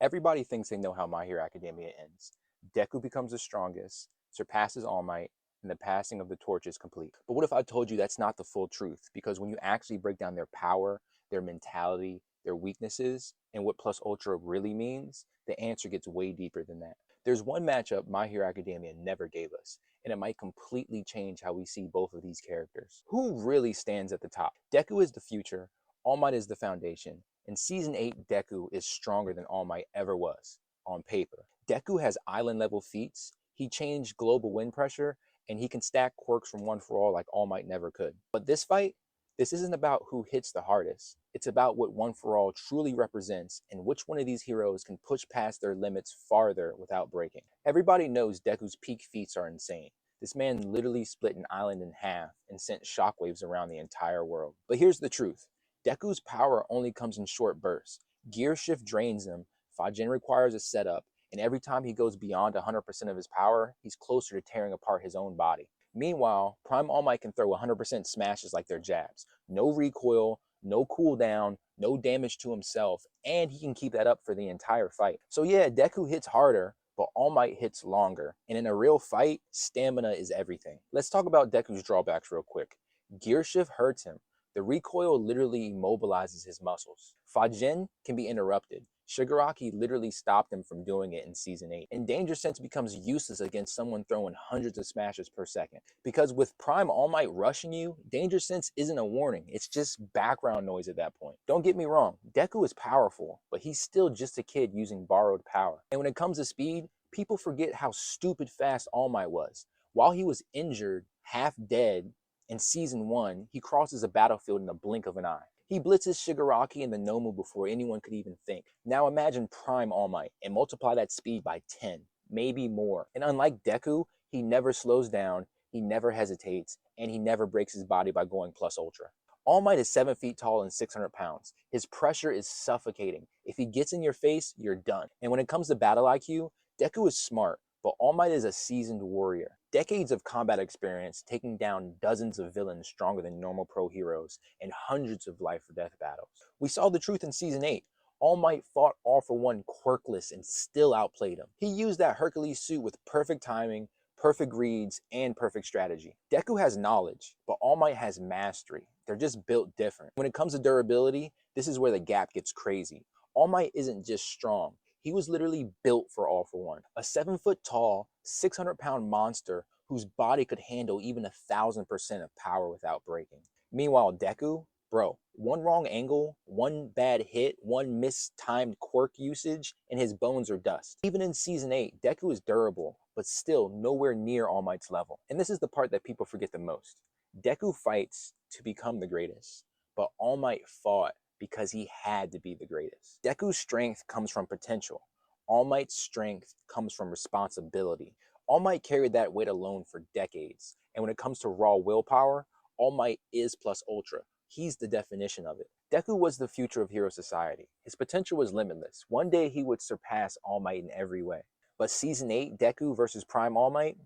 Everybody thinks they know how My Hero Academia ends. Deku becomes the strongest, surpasses All Might, and the passing of the torch is complete. But what if I told you that's not the full truth? Because when you actually break down their power, their mentality, their weaknesses, and what Plus Ultra really means, the answer gets way deeper than that. There's one matchup My Hero Academia never gave us, and it might completely change how we see both of these characters. Who really stands at the top? Deku is the future, All Might is the foundation. In Season 8, Deku is stronger than All Might ever was, on paper. Deku has island-level feats, he changed global wind pressure, and he can stack quirks from One For All like All Might never could. But this fight, this isn't about who hits the hardest. It's about what One For All truly represents and which one of these heroes can push past their limits farther without breaking. Everybody knows Deku's peak feats are insane. This man literally split an island in half and sent shockwaves around the entire world. But here's the truth. Deku's power only comes in short bursts. Gear Shift drains him, Fajin requires a setup, and every time he goes beyond 100% of his power, he's closer to tearing apart his own body. Meanwhile, Prime All Might can throw 100% smashes like they're jabs. No recoil, no cooldown, no damage to himself, and he can keep that up for the entire fight. So yeah, Deku hits harder, but All Might hits longer. And in a real fight, stamina is everything. Let's talk about Deku's drawbacks real quick. Gear Shift hurts him. The recoil literally immobilizes his muscles. Fajin can be interrupted. Shigaraki literally stopped him from doing it in Season 8. And Danger Sense becomes useless against someone throwing hundreds of smashes per second. Because with Prime All Might rushing you, Danger Sense isn't a warning. It's just background noise at that point. Don't get me wrong, Deku is powerful, but he's still just a kid using borrowed power. And when it comes to speed, people forget how stupid fast All Might was. While he was injured, half dead, in Season 1, he crosses a battlefield in the blink of an eye. He blitzes Shigaraki and the Nomu before anyone could even think. Now imagine Prime All Might and multiply that speed by 10, maybe more. And unlike Deku, he never slows down, he never hesitates, and he never breaks his body by going Plus Ultra. All Might is 7 feet tall and 600 pounds. His pressure is suffocating. If he gets in your face, you're done. And when it comes to battle IQ, Deku is smart, but All Might is a seasoned warrior. Decades of combat experience, taking down dozens of villains stronger than normal pro heroes, and hundreds of life or death battles. We saw the truth in Season 8. All Might fought All For One quirkless and still outplayed him. He used that Hercules suit with perfect timing, perfect reads, and perfect strategy. Deku has knowledge, but All Might has mastery. They're just built different. When it comes to durability, this is where the gap gets crazy. All Might isn't just strong. He was literally built for All For One. A 7 foot tall, 600-pound monster whose body could handle even 1,000% of power without breaking. Meanwhile, Deku, bro, one wrong angle, one bad hit, one mistimed quirk usage, and his bones are dust. Even in Season 8, Deku is durable, but still nowhere near All Might's level. And this is the part that people forget the most. Deku fights to become the greatest, but All Might fought because he had to be the greatest. Deku's strength comes from potential. All Might's strength comes from responsibility. All Might carried that weight alone for decades. And when it comes to raw willpower, All Might is Plus Ultra. He's the definition of it. Deku was the future of hero society. His potential was limitless. One day he would surpass All Might in every way. But Season 8, Deku versus Prime All Might,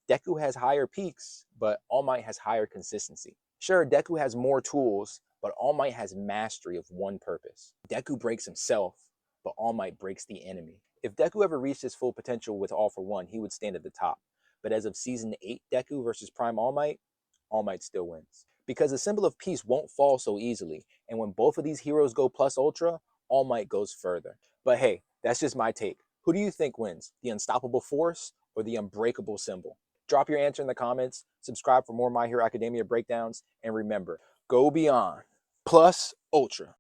Deku has higher peaks, but All Might has higher consistency. Sure, Deku has more tools, but All Might has mastery of one purpose. Deku breaks himself, but All Might breaks the enemy. If Deku ever reached his full potential with All For One, he would stand at the top. But as of Season 8 Deku versus Prime All Might still wins. Because the symbol of peace won't fall so easily, and when both of these heroes go Plus Ultra, All Might goes further. But hey, that's just my take. Who do you think wins? The unstoppable force or the unbreakable symbol? Drop your answer in the comments, subscribe for more My Hero Academia breakdowns, and remember, go beyond Plus Ultra.